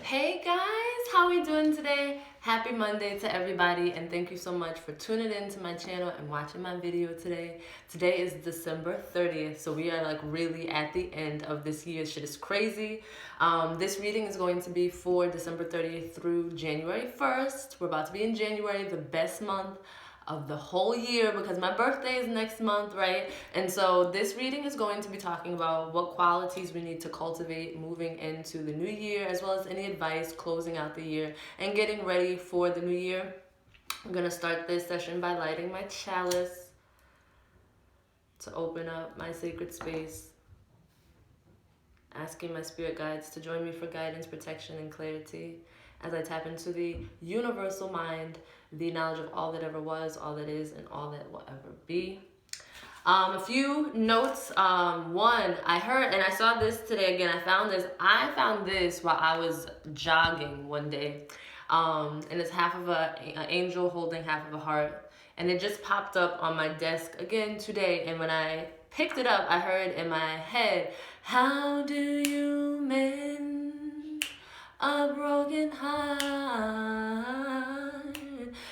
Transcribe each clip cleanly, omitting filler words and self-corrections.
Hey guys, how are we doing today? Happy Monday to everybody, and thank you so much for tuning in to my channel and watching my video today. Today is December 30th, so we are like really at the end of this year. Shit is crazy. This reading is going to be for December 30th through January 1st. We're about to be in January, the best month of the whole year, because my birthday is next month, right? And so this reading is going to be talking about what qualities we need to cultivate moving into the new year, as well as any advice closing out the year and getting ready for the new year. I'm gonna start this session by lighting my chalice to open up my sacred space, asking my spirit guides to join me for guidance, protection, and clarity as I tap into the universal mind, the knowledge of all that ever was, all that is, and all that will ever be. A few notes. One, I heard, and I saw this today again. I found this while I was jogging one day. And it's half of an angel holding half of a heart. And it just popped up on my desk again today. And when I picked it up, I heard in my head, "How do you mend a broken heart?"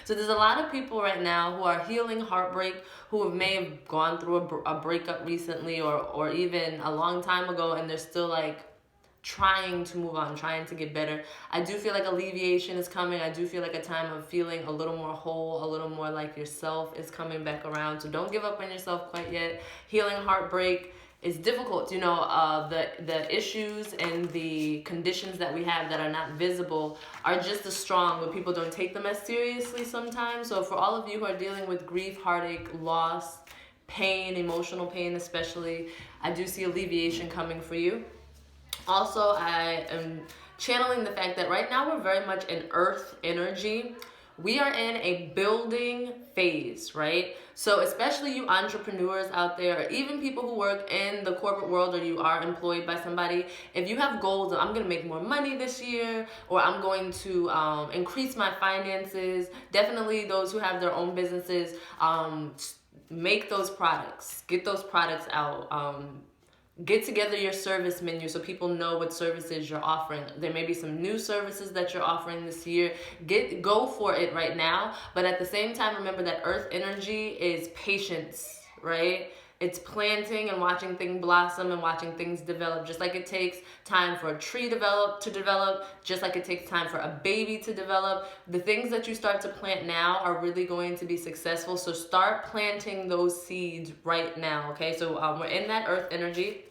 So there's a lot of people right now who are healing heartbreak, who may have gone through a breakup recently or even a long time ago, and they're still like trying to move on, trying to get better. I do feel like alleviation is coming. I do feel like a time of feeling a little more whole, a little more like yourself is coming back around. So don't give up on yourself quite yet. Healing heartbreak is difficult. You know, the issues and the conditions that we have that are not visible are just as strong, but people don't take them as seriously sometimes. So for all of you who are dealing with grief, heartache, loss, pain, emotional pain especially, I do see alleviation coming for you. Also, I am channeling the fact that right now we're very much in earth energy. We are in a building phase, right? So especially you entrepreneurs out there, or even people who work in the corporate world, or you are employed by somebody, if you have goals of, I'm going to make more money this year, or I'm going to increase my finances, definitely those who have their own businesses, make those products, get those products out. Get together your service menu so people know what services you're offering. There may be some new services that you're offering this year. Go for it right now. But at the same time, remember that earth energy is patience, right? It's planting and watching things blossom and watching things develop. Just like it takes time for a tree to develop, just like it takes time for a baby to develop. The things that you start to plant now are really going to be successful. So start planting those seeds right now, okay? So we're in that earth energy.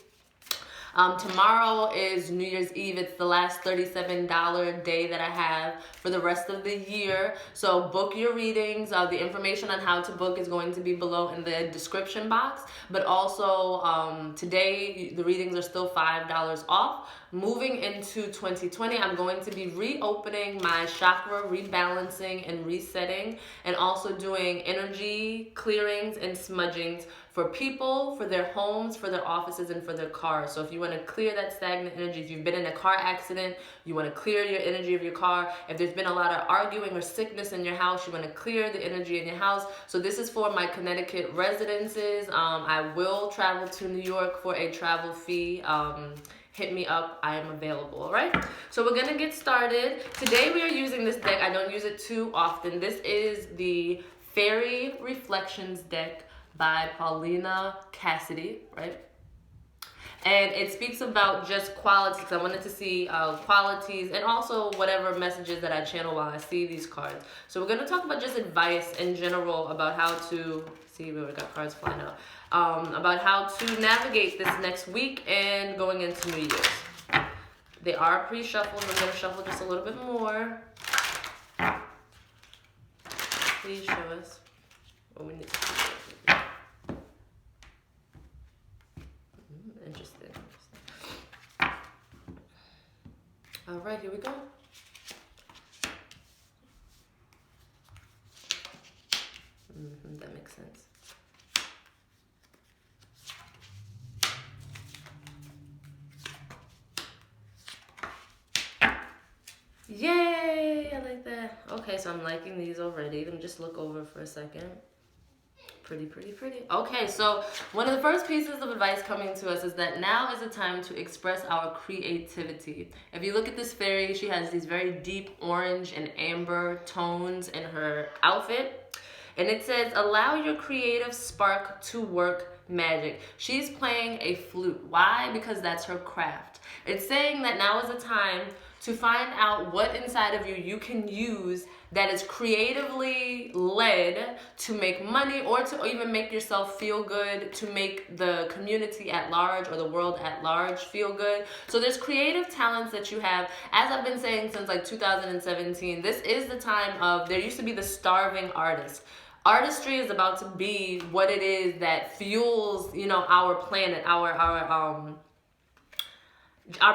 Tomorrow is New Year's Eve. It's the last $37 day that I have for the rest of the year. So book your readings. The information on how to book is going to be below in the description box. But also today, the readings are still $5 off. Moving into 2020, I'm going to be reopening my chakra, rebalancing and resetting, and also doing energy clearings and smudgings for people, for their homes, for their offices, and for their cars. So if you want to clear that stagnant energy, if you've been in a car accident, you want to clear your energy of your car. If there's been a lot of arguing or sickness in your house, you want to clear the energy in your house. So this is for my Connecticut residences. I will travel to New York for a travel fee. Hit me up, I am available, all right? So we're gonna get started. Today we are using this deck. I don't use it too often. This is the Faerie Reflections deck by Paulina, Cassidy, right? And it speaks about just qualities. I wanted to see qualities and also whatever messages that I channel while I see these cards. So we're gonna talk about just advice in general about how to, see, we already got cards flying out. About how to navigate this next week and going into New Year's. They are pre-shuffled. I'm going to shuffle just a little bit more. Please show us what we need to do. Interesting. All right, here we go. That makes sense. Yay! I like that. Okay, so I'm liking these already. Let me just look over for a second. Pretty, pretty, pretty. Okay, so one of the first pieces of advice coming to us is that now is the time to express our creativity. If you look at this fairy, she has these very deep orange and amber tones in her outfit. And it says, allow your creative spark to work magic. She's playing a flute. Why? Because that's her craft. It's saying that now is the time to find out what inside of you can use that is creatively led to make money, or to even make yourself feel good, to make the community at large or the world at large feel good. So there's creative talents that you have. As I've been saying since like 2017, this is the time of, there used to be the starving artist. Artistry is about to be what it is that fuels, you know, our planet, our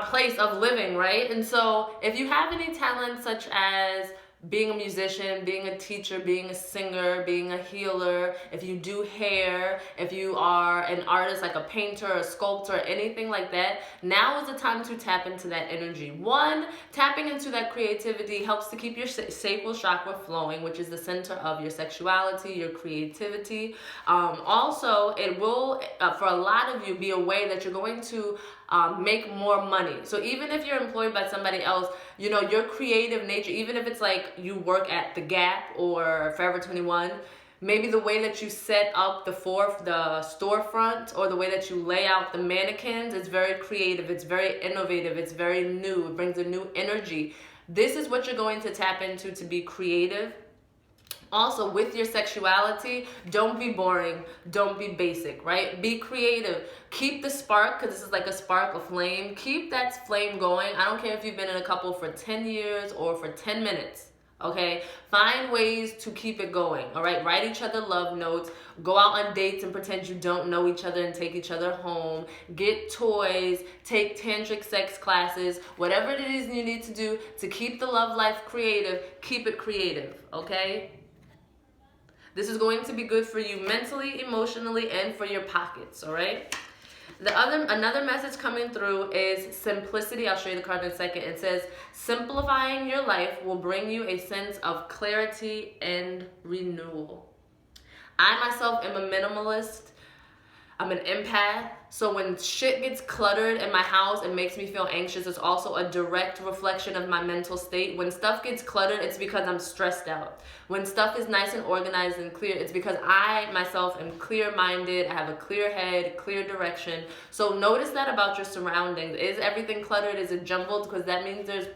place of living, right? And so if you have any talents such as being a musician, being a teacher, being a singer, being a healer, if you do hair, if you are an artist like a painter, a sculptor, anything like that, now is the time to tap into that energy. One, tapping into that creativity helps to keep your sacral chakra flowing, which is the center of your sexuality, your creativity. Also, it will, for a lot of you, be a way that you're going to make more money. So even if you're employed by somebody else, you know, your creative nature, even if it's like you work at the Gap or Forever 21, maybe the way that you set up the storefront, or the way that you lay out the mannequins, it's very creative, it's very innovative, it's very new, it brings a new energy. This is what you're going to tap into to be creative. Also, with your sexuality, don't be boring, don't be basic, right? Be creative. Keep the spark, because this is like a spark, a flame. Keep that flame going. I don't care if you've been in a couple for 10 years or for 10 minutes, okay? Find ways to keep it going, all right? Write each other love notes. Go out on dates and pretend you don't know each other and take each other home. Get toys. Take tantric sex classes. Whatever it is you need to do to keep the love life creative, keep it creative, okay? This is going to be good for you mentally, emotionally, and for your pockets, all right? Another message coming through is simplicity. I'll show you the card in a second. It says, simplifying your life will bring you a sense of clarity and renewal. I myself am a minimalist. I'm an empath, so when shit gets cluttered in my house, it makes me feel anxious. It's also a direct reflection of my mental state. When stuff gets cluttered, it's because I'm stressed out. When stuff is nice and organized and clear, it's because I myself am clear-minded. I have a clear head, clear direction. So notice that about your surroundings. Is everything cluttered? Is it jumbled? Because that means there's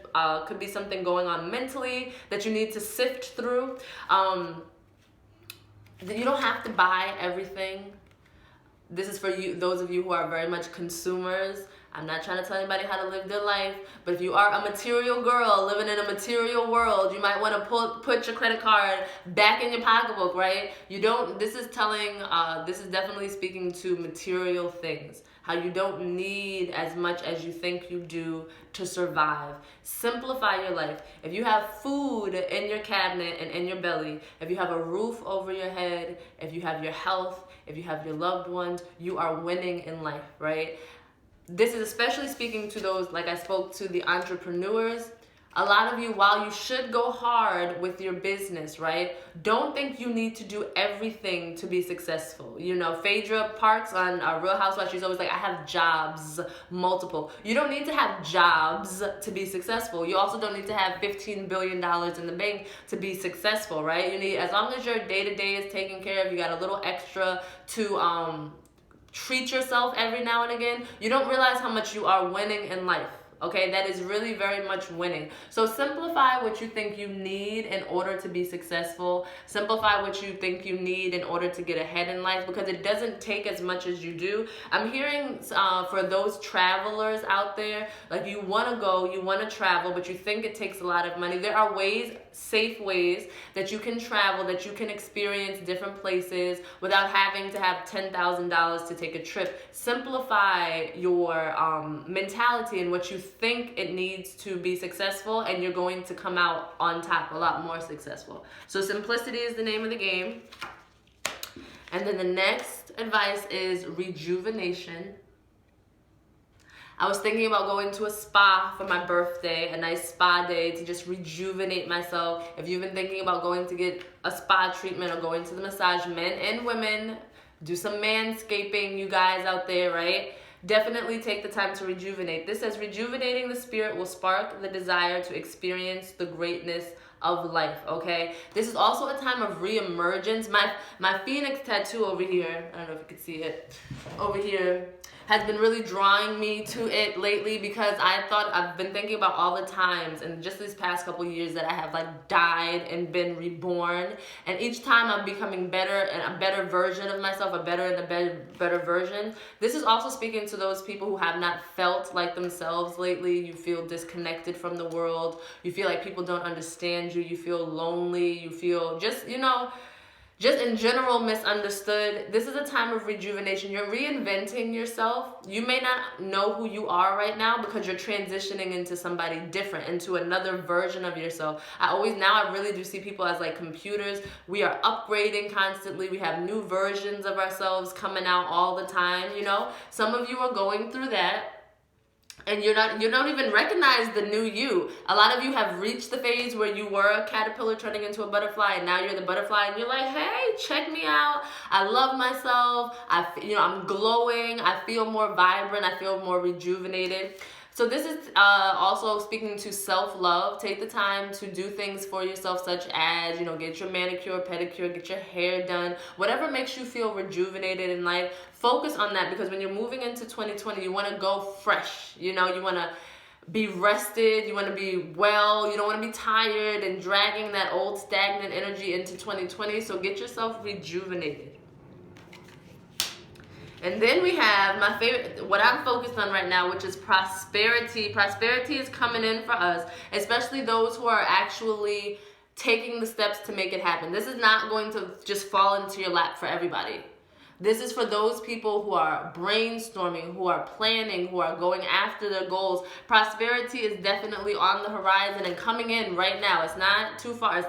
could be something going on mentally that you need to sift through. You don't have to buy everything. This is for you, those of you who are very much consumers. I'm not trying to tell anybody how to live their life, but if you are a material girl living in a material world, you might want to put your credit card back in your pocketbook, right? This is definitely speaking to material things. How you don't need as much as you think you do to survive. Simplify your life. If you have food in your cabinet and in your belly, if you have a roof over your head, if you have your health, if you have your loved ones, you are winning in life, right? This is especially speaking to those, like I spoke to the entrepreneurs. A lot of you, while you should go hard with your business, right? Don't think you need to do everything to be successful. You know, Phaedra Parks on Real Housewives, she's always like, I have jobs, multiple. You don't need to have jobs to be successful. You also don't need to have $15 billion in the bank to be successful, right? You need, as long as your day-to-day is taken care of, you got a little extra to treat yourself every now and again, you don't realize how much you are winning in life. Okay, that is really very much winning. So simplify what you think you need in order to be successful. Simplify what you think you need in order to get ahead in life, because it doesn't take as much as you do. I'm hearing for those travelers out there, like you want to go, you want to travel, but you think it takes a lot of money. There are ways, safe ways that you can travel, that you can experience different places without having to have $10,000 to take a trip. Simplify your mentality and what you think it needs to be successful, and you're going to come out on top a lot more successful. So simplicity is the name of the game. And then the next advice is rejuvenation. I was thinking about going to a spa for my birthday, a nice spa day to just rejuvenate myself. If you've been thinking about going to get a spa treatment or going to the massage, men and women, do some manscaping, you guys out there, right? Definitely take the time to rejuvenate. This says, rejuvenating the spirit will spark the desire to experience the greatness of life, okay? This is also a time of re-emergence. My phoenix tattoo over here, I don't know if you can see it, over here, has been really drawing me to it lately, because I've been thinking about all the times and just these past couple years that I have like died and been reborn, and each time I'm becoming better and a better version of myself, a better version. This is also speaking to those people who have not felt like themselves lately. You feel disconnected from the world, you feel like people don't understand you, you feel lonely, you feel just in general misunderstood. This is a time of rejuvenation. You're reinventing yourself. You may not know who you are right now because you're transitioning into somebody different, into another version of yourself. I really do see people as like computers. We are upgrading constantly. We have new versions of ourselves coming out all the time, you know? Some of you are going through that, and you don't even recognize the new you. A lot of you have reached the phase where you were a caterpillar turning into a butterfly, and now you're the butterfly, and you're like, hey, check me out. I love myself. I'm glowing. I feel more vibrant. I feel more rejuvenated. So this is also speaking to self-love. Take the time to do things for yourself, such as, get your manicure, pedicure, get your hair done, whatever makes you feel rejuvenated in life. Focus on that, because when you're moving into 2020, you want to go fresh. You want to be rested, you want to be well, you don't want to be tired and dragging that old stagnant energy into 2020. So get yourself rejuvenated. And then we have my favorite, what I'm focused on right now, which is prosperity. Prosperity is coming in for us, especially those who are actually taking the steps to make it happen. This is not going to just fall into your lap for everybody. This is for those people who are brainstorming, who are planning, who are going after their goals. Prosperity is definitely on the horizon and coming in right now. It's not too far.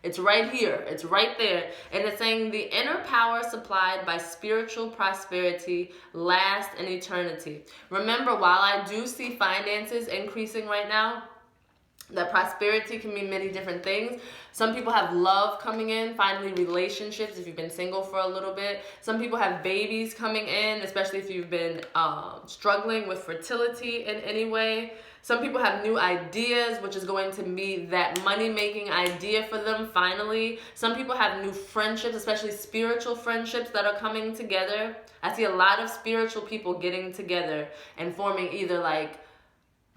It's right here. It's right there. And it's saying the inner power supplied by spiritual prosperity lasts an eternity. Remember, while I do see finances increasing right now, that prosperity can mean many different things. Some people have love coming in, finally relationships, if you've been single for a little bit. Some people have babies coming in, especially if you've been struggling with fertility in any way. Some people have new ideas, which is going to be that money-making idea for them, finally. Some people have new friendships, especially spiritual friendships that are coming together. I see a lot of spiritual people getting together and forming either like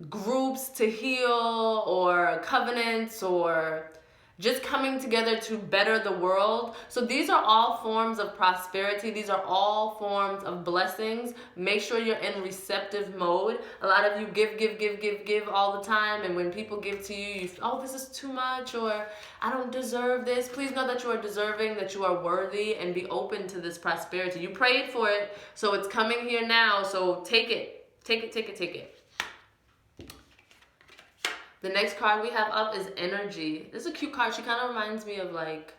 groups to heal or covenants or just coming together to better the world. So these are all forms of prosperity. These are all forms of blessings. Make sure you're in receptive mode. A lot of you give all the time, and when people give to you, oh, this is too much, or I don't deserve this. Please know that you are deserving, that you are worthy, and be open to this prosperity. You prayed for it, so it's coming here now. So take it. Take it. The next card we have up is Energy. This is a cute card. She kind of reminds me of like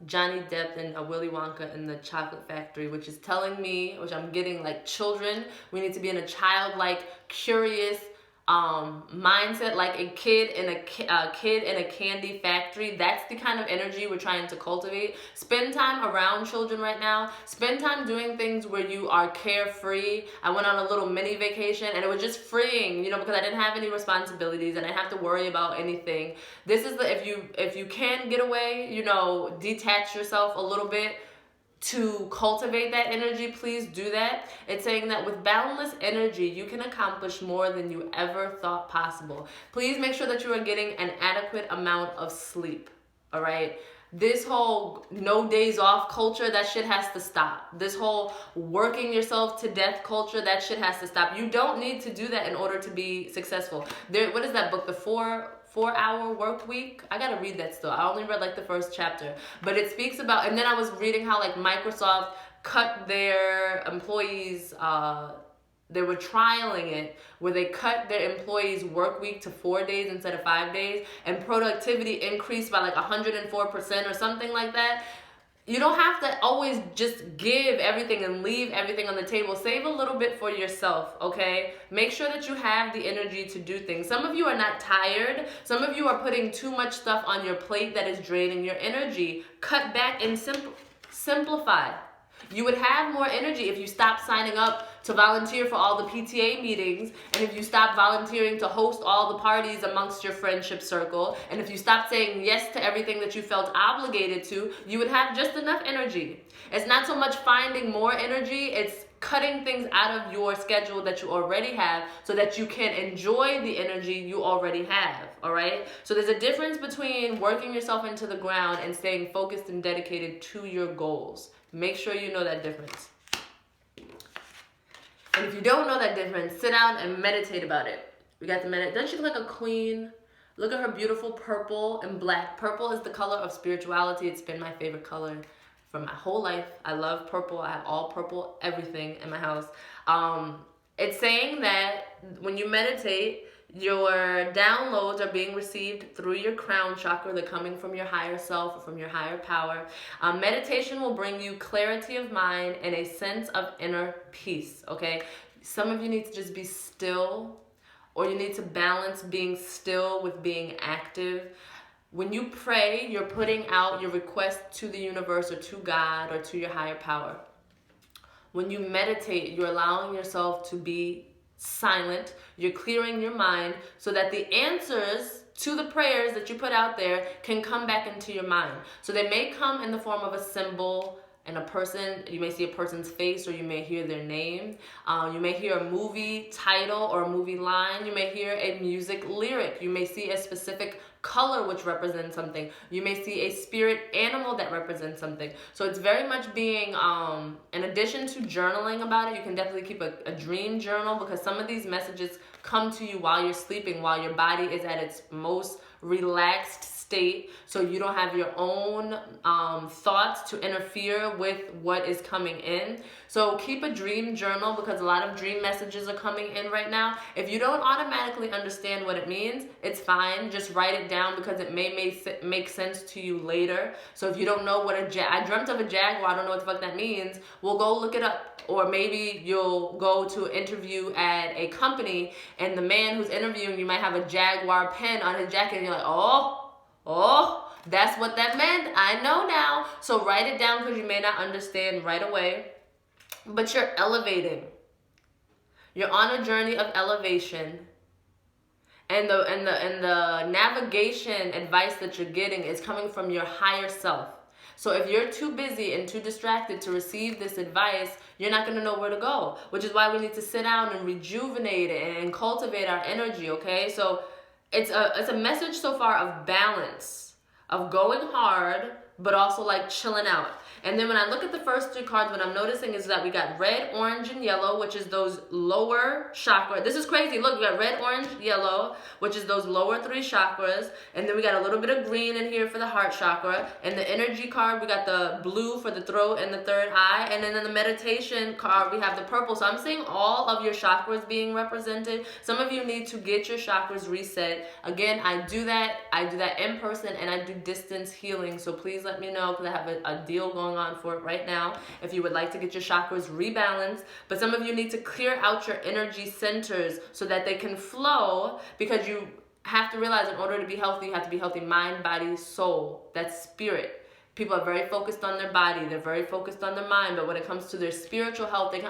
Johnny Depp and Willy Wonka in the Chocolate Factory, which is telling me, which I'm getting, like children, we need to be in a childlike, curious mindset, like a kid in a candy factory. That's the kind of energy we're trying to cultivate. Spend time around children right now. Spend time doing things where you are carefree. I went on a little mini vacation, and it was just freeing, because I didn't have any responsibilities and I didn't have to worry about anything. This is if you can get away, detach yourself a little bit to cultivate that energy, please do that. It's saying that with boundless energy, you can accomplish more than you ever thought possible. Please make sure that you are getting an adequate amount of sleep, all right? This whole no days off culture, that shit has to stop. This whole working yourself to death culture, that shit has to stop. You don't need to do that in order to be successful. What is that book? The 4-Hour Work Week. I gotta read that still. I only read like the first chapter, but it speaks about, and then I was reading how like Microsoft cut their employees, they were trialing it where they cut their employees' work week to 4 days instead of 5 days, and productivity increased by like 104% or something like that. you don't have to always just give everything and leave everything on the table. Save a little bit for yourself, okay? Make sure that you have the energy to do things. Some of you are not tired. Some of you are putting too much stuff on your plate that is draining your energy. Cut back and simplify. You would have more energy if you stopped signing up to volunteer for all the PTA meetings, and if you stopped volunteering to host all the parties amongst your friendship circle, and if you stopped saying yes to everything that you felt obligated to, you would have just enough energy. It's not so much finding more energy, it's cutting things out of your schedule that you already have so that you can enjoy the energy you already have, all right? So there's a difference between working yourself into the ground and staying focused and dedicated to your goals. Make sure you know that difference. And if you don't know that difference, sit down and meditate about it. We got the meditate. Doesn't she look like a queen? Look at her beautiful purple and black. Purple is the color of spirituality. It's been my favorite color for my whole life. I love purple. I have all purple everything in my house. It's saying that when you meditate, your downloads are being received through your crown chakra. They're coming from your higher self or from your higher power. Meditation will bring you clarity of mind and a sense of inner peace, okay? Some of you need to just be still, or you need to balance being still with being active. When you pray, you're putting out your request to the universe or to God or to your higher power. When you meditate, you're allowing yourself to be silent. You're clearing your mind so that the answers to the prayers that you put out there can come back into your mind. So they may come in the form of a symbol and a person. You may see a person's face, or you may hear their name. You may hear a movie title or a movie line. You may hear a music lyric. You may see a specific color which represents something. You may see a spirit animal that represents something. So it's very much being, in addition to journaling about it, you can definitely keep a dream journal, because some of these messages come to you while you're sleeping, while your body is at its most relaxed state, so you don't have your own thoughts to interfere with what is coming in. So keep a dream journal, because a lot of dream messages are coming in right now. If you don't automatically understand what it means, it's fine. Just write it down, because it may make sense to you later. So if you don't know what I dreamt of a jaguar, I don't know what the fuck that means, well, go look it up. Or maybe you'll go to an interview at a company, and the man who's interviewing you might have a jaguar pen on his jacket, and you're like, oh, that's what that meant. I know now. So write it down, because you may not understand right away. But you're elevating. You're on a journey of elevation. And the navigation advice that you're getting is coming from your higher self. So if you're too busy and too distracted to receive this advice, you're not going to know where to go. Which is why we need to sit down and rejuvenate and cultivate our energy, okay? So it's a message so far of balance, of going hard, but also like chilling out. And then when I look at the first three cards, what I'm noticing is that we got red, orange, and yellow, which is those lower chakra. This is crazy. Look, we got red, orange, yellow, which is those lower three chakras. And then we got a little bit of green in here for the heart chakra. And the energy card, we got the blue for the throat and the third eye. And then in the meditation card, we have the purple. So I'm seeing all of your chakras being represented. Some of you need to get your chakras reset. Again, I do that in person, and I do distance healing. So please let me know, because I have a deal going on for it right now if you would like to get your chakras rebalanced. But some of you need to clear out your energy centers so that they can flow, because you have to realize, in order to be healthy, you have to be healthy mind, body, soul. That's spirit. People are very focused on their body, they're very focused on their mind, but when it comes to their spiritual health, they go,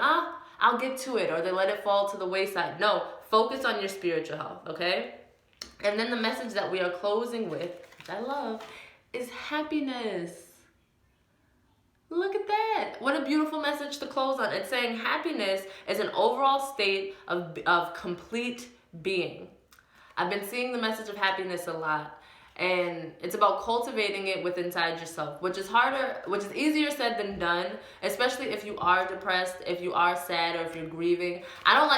I'll get to it, or they let it fall to the wayside. No, focus on your spiritual health, okay? And then the message that we are closing with, which I love, is happiness. Look at that. What a beautiful message to close on. It's saying happiness is an overall state of complete being. I've been seeing the message of happiness a lot, and it's about cultivating it within inside yourself, which is easier said than done, especially if you are depressed, if you are sad, or if you're grieving.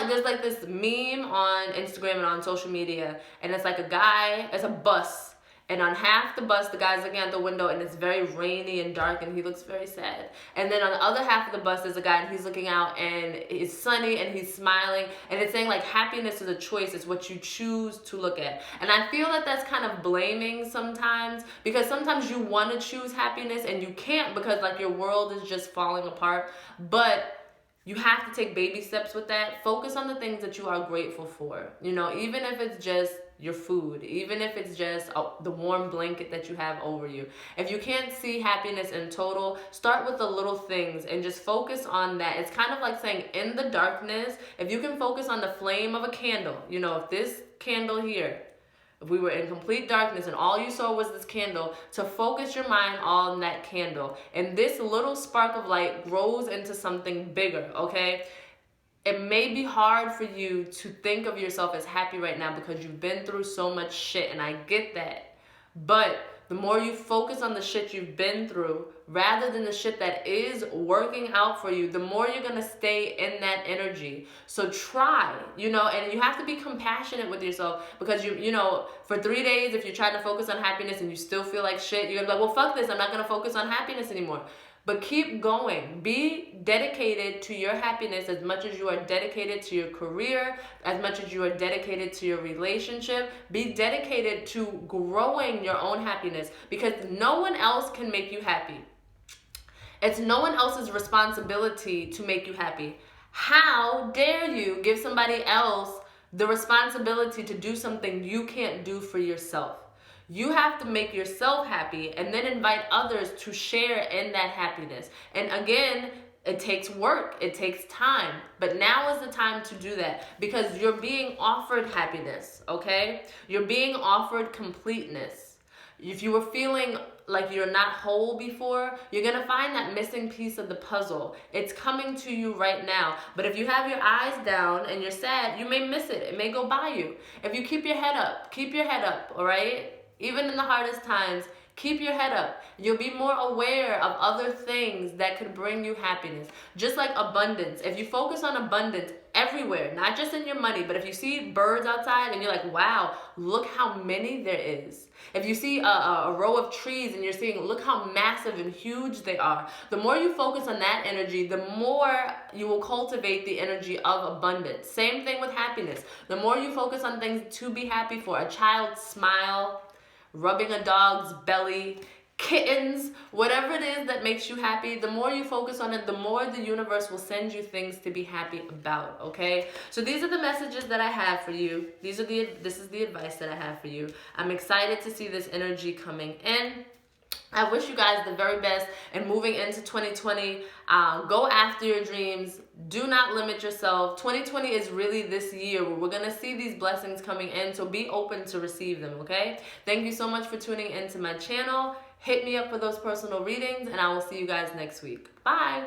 There's like this meme on Instagram and on social media, and it's like it's a bus, And on half the bus, the guy's looking out the window and it's very rainy and dark and he looks very sad. And then on the other half of the bus, there's a guy and he's looking out and it's sunny and he's smiling. And it's saying like happiness is a choice. It's what you choose to look at. And I feel that that's kind of blaming sometimes, because sometimes you want to choose happiness and you can't because like your world is just falling apart. But you have to take baby steps with that. Focus on the things that you are grateful for. You know, even if it's just your food, even if it's just the warm blanket that you have over you. If you can't see happiness in total, start with the little things and just focus on that. It's kind of like saying in the darkness, if you can focus on the flame of a candle, you know, if this candle here, if we were in complete darkness and all you saw was this candle, to focus your mind on that candle. And this little spark of light grows into something bigger, okay? It may be hard for you to think of yourself as happy right now because you've been through so much shit, and I get that. But the more you focus on the shit you've been through rather than the shit that is working out for you, the more you're going to stay in that energy. So try, you know, and you have to be compassionate with yourself, because you know, for 3 days, if you're trying to focus on happiness and you still feel like shit, you're going to be like, well, fuck this. I'm not going to focus on happiness anymore. But keep going. Be dedicated to your happiness as much as you are dedicated to your career, as much as you are dedicated to your relationship. Be dedicated to growing your own happiness, because no one else can make you happy. It's no one else's responsibility to make you happy. How dare you give somebody else the responsibility to do something you can't do for yourself? You have to make yourself happy and then invite others to share in that happiness. And again, it takes work, it takes time, but now is the time to do that, because you're being offered happiness, okay? You're being offered completeness. If you were feeling like you're not whole before, you're gonna find that missing piece of the puzzle. It's coming to you right now. But if you have your eyes down and you're sad, you may miss it. It may go by you. If you keep your head up, all right? Even in the hardest times, keep your head up. You'll be more aware of other things that could bring you happiness. Just like abundance. If you focus on abundance everywhere, not just in your money, but if you see birds outside and you're like, wow, look how many there is. If you see a row of trees and you're seeing, look how massive and huge they are. The more you focus on that energy, the more you will cultivate the energy of abundance. Same thing with happiness. The more you focus on things to be happy for, a child's smile, rubbing a dog's belly, kittens, whatever it is that makes you happy, the more you focus on it, the more the universe will send you things to be happy about, okay? So these are the messages that I have for you. This is the advice that I have for you. I'm excited to see this energy coming in. I wish you guys the very best, and moving into 2020, go after your dreams. Do not limit yourself. 2020 is really this year where we're going to see these blessings coming in, so be open to receive them, okay? Thank you so much for tuning into my channel. Hit me up for those personal readings, and I will see you guys next week. Bye!